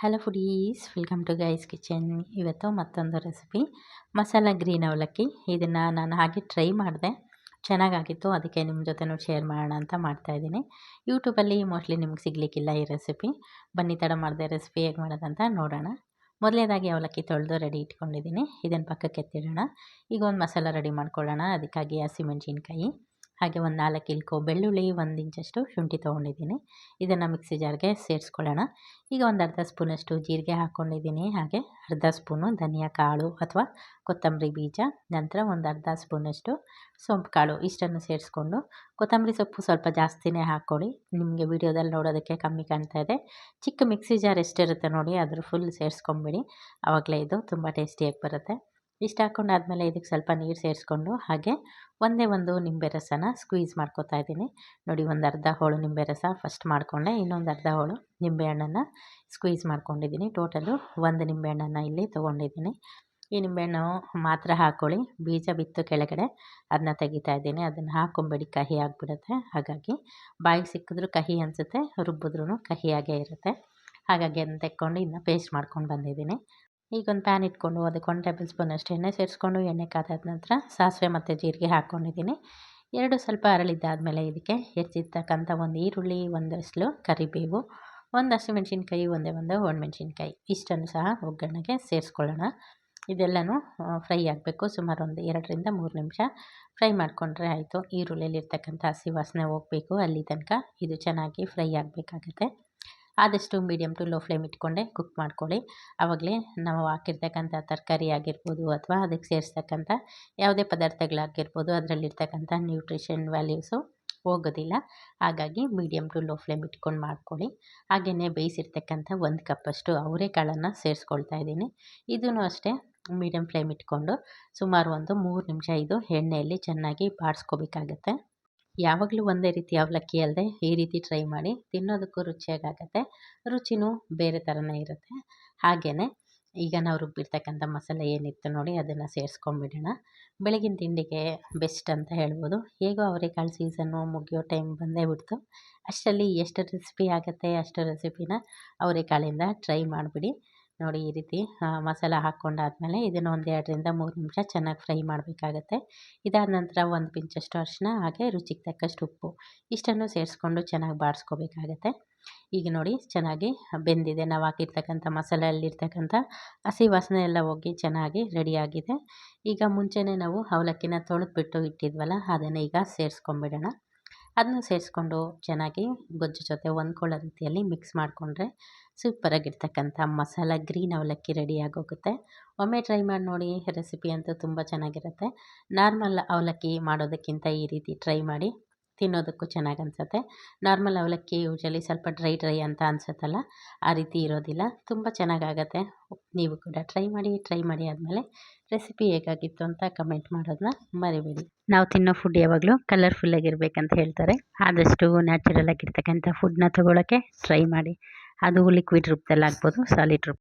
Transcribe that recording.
Hello foodies, welcome to guys kitchen. ಇವತ್ತು ಮತ್ತೊಂದು recipe masala green ಅವಲಕ್ಕಿ. ಇದನ್ನು ನಾನು ಹಾಗೆ ಟ್ರೈ ಮಾಡಿದೆ, ಚೆನ್ನಾಗಾಗಿತ್ತು. ಅದಕ್ಕೆ ನಿಮ್ಮ ಜೊತೆನೂ ಶೇರ್ ಮಾಡೋಣ ಅಂತ ಮಾಡ್ತಾಯಿದ್ದೀನಿ. ಯೂಟ್ಯೂಬಲ್ಲಿ ಮೋಸ್ಟ್ಲಿ ನಿಮ್ಗೆ ಸಿಗಲಿಕ್ಕಿಲ್ಲ ಈ ರೆಸಿಪಿ. ಬನ್ನಿ ತಡ ಮಾಡಿದೆ ರೆಸಿಪಿ ಹೇಗೆ ಮಾಡೋದಂತ ನೋಡೋಣ. ಮೊದಲನೇದಾಗಿ ಅವಲಕ್ಕಿ ತೊಳೆದು ರೆಡಿ ಇಟ್ಕೊಂಡಿದ್ದೀನಿ. ಇದನ್ನು ಪಕ್ಕಕ್ಕೆ ಎತ್ತಿಡೋಣ. ಈಗ ಒಂದು ಮಸಾಲ ರೆಡಿ ಮಾಡ್ಕೊಳ್ಳೋಣ. ಅದಕ್ಕಾಗಿ ಹಸಿಮೆಣಸಿನ್ಕಾಯಿ, ಹಾಗೆ ಒಂದು 4 ಇಲ್ಕೋ ಬೆಳ್ಳುಳ್ಳಿ, 1 ಇಂಚಷ್ಟು ಶುಂಠಿ ತೊಗೊಂಡಿದ್ದೀನಿ. ಇದನ್ನು ಮಿಕ್ಸಿ ಜಾರ್ಗೆ ಸೇರಿಸ್ಕೊಳ್ಳೋಣ. ಈಗ ಒಂದು ಅರ್ಧ ಸ್ಪೂನಷ್ಟು ಜೀರಿಗೆ ಹಾಕ್ಕೊಂಡಿದ್ದೀನಿ. ಹಾಗೆ ಅರ್ಧ ಸ್ಪೂನು ಧನಿಯಾ ಕಾಳು ಅಥವಾ ಕೊತ್ತಂಬರಿ ಬೀಜ, ನಂತರ ಒಂದು ಅರ್ಧ ಸ್ಪೂನಷ್ಟು ಸೊಂಪು ಕಾಳು, ಇಷ್ಟನ್ನು ಸೇರಿಸ್ಕೊಂಡು, ಕೊತ್ತಂಬರಿ ಸೊಪ್ಪು ಸ್ವಲ್ಪ ಜಾಸ್ತಿನೇ ಹಾಕ್ಕೊಳ್ಳಿ. ನಿಮಗೆ ವಿಡಿಯೋದಲ್ಲಿ ನೋಡೋದಕ್ಕೆ ಕಮ್ಮಿ ಕಾಣ್ತಾ ಇದೆ. ಚಿಕ್ಕ ಮಿಕ್ಸಿ ಜಾರ್ ಎಷ್ಟಿರುತ್ತೆ ನೋಡಿ, ಅದ್ರ ಫುಲ್ ಸೇರಿಸ್ಕೊಂಬಿಡಿ. ಆವಾಗಲೇ ಇದು ತುಂಬ ಟೇಸ್ಟಿಯಾಗಿ ಬರುತ್ತೆ. ಇಷ್ಟು ಹಾಕ್ಕೊಂಡಾದ್ಮೇಲೆ ಇದಕ್ಕೆ ಸ್ವಲ್ಪ ನೀರು ಸೇರಿಸ್ಕೊಂಡು, ಹಾಗೆ ಒಂದೇ ಒಂದು ನಿಂಬೆ ರಸನ ಸ್ಕ್ವೀಸ್ ಮಾಡ್ಕೊತಾ ಇದ್ದೀನಿ. ನೋಡಿ, ಒಂದು ಅರ್ಧ ಹೋಳು ನಿಂಬೆ ರಸ ಫಸ್ಟ್ ಮಾಡಿಕೊಂಡೆ, ಇನ್ನೊಂದು ಅರ್ಧ ಹೋಳು ನಿಂಬೆಹಣ್ಣನ್ನು ಸ್ಕ್ವೀಸ್ ಮಾಡ್ಕೊಂಡಿದ್ದೀನಿ. ಟೋಟಲು 1 ನಿಂಬೆಹಣ್ಣನ್ನು ಇಲ್ಲಿ ತೊಗೊಂಡಿದ್ದೀನಿ. ಈ ನಿಂಬೆಹಣ್ಣು ಮಾತ್ರ ಹಾಕ್ಕೊಳ್ಳಿ, ಬೀಜ ಬಿತ್ತು ಕೆಳಗಡೆ ಅದನ್ನ ತೆಗಿತಾ ಇದ್ದೀನಿ. ಅದನ್ನು ಹಾಕ್ಕೊಂಬೇಡಿ, ಕಹಿ ಆಗಿಬಿಡುತ್ತೆ. ಹಾಗಾಗಿ ಬಾಯಿಗೆ ಸಿಕ್ಕಿದ್ರೂ ಕಹಿ ಅನಿಸುತ್ತೆ, ರುಬ್ಬಿದ್ರೂ ಕಹಿಯಾಗೇ ಇರುತ್ತೆ. ಹಾಗಾಗಿ ಅದನ್ನು ತೆಕ್ಕೊಂಡು ಇದನ್ನ ಪೇಸ್ಟ್ ಮಾಡ್ಕೊಂಡು ಬಂದಿದ್ದೀನಿ. ಈಗ ಒಂದು ಪ್ಯಾನ್ ಇಟ್ಕೊಂಡು ಅದಕ್ಕೆ 1 ಟೇಬಲ್ ಸ್ಪೂನಷ್ಟು ಎಣ್ಣೆ ಸೇರಿಸ್ಕೊಂಡು, ಎಣ್ಣೆ ಕಾದಾದ ನಂತರ ಸಾಸಿವೆ ಮತ್ತು ಜೀರಿಗೆ ಹಾಕ್ಕೊಂಡಿದ್ದೀನಿ. ಎರಡು ಸ್ವಲ್ಪ ಅರಳಿದ್ದಾದಮೇಲೆ ಇದಕ್ಕೆ ಹೆಚ್ಚಿರ್ತಕ್ಕಂಥ ಒಂದು ಈರುಳ್ಳಿ, ಒಂದಷ್ಟು ಕರಿಬೇವು, ಒಂದು ಹಸಿಮೆಣಸಿನ್ಕಾಯಿ, ಒಂದೇ ಒಂದು ಒಣಮೆಣಸಿನ್ಕಾಯಿ, ಇಷ್ಟನ್ನು ಸಹ ಒಗ್ಗರಣೆಗೆ ಸೇರಿಸ್ಕೊಳ್ಳೋಣ. ಇದೆಲ್ಲನೂ ಫ್ರೈ ಆಗಬೇಕು. ಸುಮಾರು ಒಂದು 2ರಿಂದ 3 ನಿಮಿಷ ಫ್ರೈ ಮಾಡಿಕೊಂಡ್ರೆ ಆಯಿತು. ಈರುಳ್ಳಿಯಲ್ಲಿರ್ತಕ್ಕಂಥ ಹಸಿ ವಾಸನೆ ಹೋಗಬೇಕು, ಅಲ್ಲಿ ತನಕ ಇದು ಚೆನ್ನಾಗಿ ಫ್ರೈ ಆಗಬೇಕಾಗತ್ತೆ. ಆದಷ್ಟು ಮೀಡಿಯಮ್ ಟು ಲೋ ಫ್ಲೇಮ್ ಇಟ್ಕೊಂಡೆ ಕುಕ್ ಮಾಡ್ಕೊಳ್ಳಿ. ಆವಾಗಲೇ ನಾವು ಹಾಕಿರ್ತಕ್ಕಂಥ ತರಕಾರಿ ಆಗಿರ್ಬೋದು ಅಥವಾ ಅದಕ್ಕೆ ಸೇರಿಸ್ತಕ್ಕಂಥ ಯಾವುದೇ ಪದಾರ್ಥಗಳಾಗಿರ್ಬೋದು, ಅದರಲ್ಲಿರ್ತಕ್ಕಂಥ ನ್ಯೂಟ್ರಿಷನ್ ವ್ಯಾಲ್ಯೂಸು ಹೋಗೋದಿಲ್ಲ. ಹಾಗಾಗಿ ಮೀಡಿಯಮ್ ಟು ಲೋ ಫ್ಲೇಮ್ ಇಟ್ಕೊಂಡು ಮಾಡ್ಕೊಳ್ಳಿ. ಹಾಗೆಯೇ ಬೇಯಿಸಿರ್ತಕ್ಕಂಥ 1 ಕಪ್ಪಷ್ಟು ಅವರೆಕಾಳನ್ನು ಸೇರಿಸ್ಕೊಳ್ತಾ ಇದ್ದೀನಿ. ಇದೂ ಅಷ್ಟೇ ಮೀಡಿಯಮ್ ಫ್ಲೇಮ್ ಇಟ್ಕೊಂಡು ಸುಮಾರು ಒಂದು 3 ನಿಮಿಷ ಇದು ಎಣ್ಣೆಯಲ್ಲಿ ಚೆನ್ನಾಗಿ ಬಾಡಿಸ್ಕೋಬೇಕಾಗತ್ತೆ. ಯಾವಾಗಲೂ ಒಂದೇ ರೀತಿ ಅವಲಕ್ಕಿ ಅಲ್ಲದೆ ಈ ರೀತಿ ಟ್ರೈ ಮಾಡಿ, ತಿನ್ನೋದಕ್ಕೂ ರುಚಿಯಾಗತ್ತೆ, ರುಚಿನೂ ಬೇರೆ ಥರನೇ ಇರುತ್ತೆ. ಹಾಗೆಯೇ ಈಗ ನಾವು ರುಬ್ಬಿರ್ತಕ್ಕಂಥ ಮಸಾಲೆ ಏನಿತ್ತು ನೋಡಿ, ಅದನ್ನು ಸೇರಿಸ್ಕೊಂಬಿಡೋಣ. ಬೆಳಗಿನ ತಿಂಡಿಗೆ ಬೆಸ್ಟ್ ಅಂತ ಹೇಳ್ಬೋದು. ಹೇಗೋ ಅವರೆಕಾಳು ಸೀಸನ್ನು ಮುಗಿಯೋ ಟೈಮ್ ಬಂದೇ ಬಿಡ್ತು. ಅಷ್ಟರಲ್ಲಿ ಎಷ್ಟು ರೆಸಿಪಿ ಆಗುತ್ತೆ ಅಷ್ಟು ರೆಸಿಪಿನ ಅವರೆಕಾಳಿಂದ ಟ್ರೈ ಮಾಡಿಬಿಡಿ. ನೋಡಿ, ಈ ರೀತಿ ಮಸಾಲ ಹಾಕ್ಕೊಂಡಾದ್ಮೇಲೆ ಇದನ್ನು ಒಂದು 2ರಿಂದ 3 ನಿಮಿಷ ಚೆನ್ನಾಗಿ ಫ್ರೈ ಮಾಡಬೇಕಾಗತ್ತೆ. ಇದಾದ ನಂತರ 1 ಪಿಂಚಷ್ಟು ಅರಿಶಿನ, ಹಾಗೆ ರುಚಿಗೆ ತಕ್ಕಷ್ಟು ಉಪ್ಪು, ಇಷ್ಟನ್ನು ಸೇರಿಸ್ಕೊಂಡು ಚೆನ್ನಾಗಿ ಬಾಡಿಸ್ಕೋಬೇಕಾಗತ್ತೆ. ಈಗ ನೋಡಿ, ಚೆನ್ನಾಗಿ ಬೆಂದಿದೆ. ನಾವು ಹಾಕಿರ್ತಕ್ಕಂಥ ಮಸಾಲೆಯಲ್ಲಿರ್ತಕ್ಕಂಥ ಹಸಿ ವಾಸನೆ ಎಲ್ಲ ಹೋಗಿ ಚೆನ್ನಾಗಿ ರೆಡಿಯಾಗಿದೆ. ಈಗ ಮುಂಚೆನೇ ನಾವು ಅವಲಕ್ಕಿನ ತೊಳೆದ್ಬಿಟ್ಟು ಇಟ್ಟಿದ್ವಲ್ಲ, ಅದನ್ನು ಈಗ ಸೇರಿಸ್ಕೊಂಬಿಡೋಣ. ಅದನ್ನು ಸೇರಿಸ್ಕೊಂಡು ಚೆನ್ನಾಗಿ ಗೊಜ್ಜು ಜೊತೆ ಹೊಂದ್ಕೊಳ್ಳೋ ರೀತಿಯಲ್ಲಿ ಮಿಕ್ಸ್ ಮಾಡಿಕೊಂಡ್ರೆ ಸೂಪರಾಗಿರ್ತಕ್ಕಂಥ ಮಸಾಲ ಗ್ರೀನ್ ಅವಲಕ್ಕಿ ರೆಡಿಯಾಗೋಗುತ್ತೆ. ಒಮ್ಮೆ ಟ್ರೈ ಮಾಡಿ ನೋಡಿ, ರೆಸಿಪಿ ಅಂತೂ ತುಂಬ ಚೆನ್ನಾಗಿರುತ್ತೆ. ನಾರ್ಮಲ್ ಅವಲಕ್ಕಿ ಮಾಡೋದಕ್ಕಿಂತ ಈ ರೀತಿ ಟ್ರೈ ಮಾಡಿ, ತಿನ್ನೋದಕ್ಕೂ ಚೆನ್ನಾಗಿ ಅನಿಸುತ್ತೆ. ನಾರ್ಮಲ್ ಅವಲಕ್ಕಿ ಯೂಶಲಿ ಸ್ವಲ್ಪ ಡ್ರೈ ಅಂತ ಅನಿಸುತ್ತಲ್ಲ, ಆ ರೀತಿ ಇರೋದಿಲ್ಲ, ತುಂಬ ಚೆನ್ನಾಗಾಗತ್ತೆ. ನೀವು ಕೂಡ ಟ್ರೈ ಮಾಡಿ ಆದಮೇಲೆ ರೆಸಿಪಿ ಹೇಗಾಗಿತ್ತು ಅಂತ ಕಮೆಂಟ್ ಮಾಡೋದನ್ನ ಮರಿಬೇಡಿ. ನಾವು ತಿನ್ನೋ ಫುಡ್ ಯಾವಾಗಲೂ ಕಲರ್ಫುಲ್ಲಾಗಿರ್ಬೇಕಂತ ಹೇಳ್ತಾರೆ. ಆದಷ್ಟು ನ್ಯಾಚುರಲ್ ಆಗಿರ್ತಕ್ಕಂಥ ಫುಡ್ನ ತೊಗೊಳಕ್ಕೆ ಟ್ರೈ ಮಾಡಿ. ಅದು ಲಿಕ್ವಿಡ್ ರೂಪದಲ್ಲಿ ಆಗ್ಬೋದು, ಸಾಲಿಡ್ ರೂಪ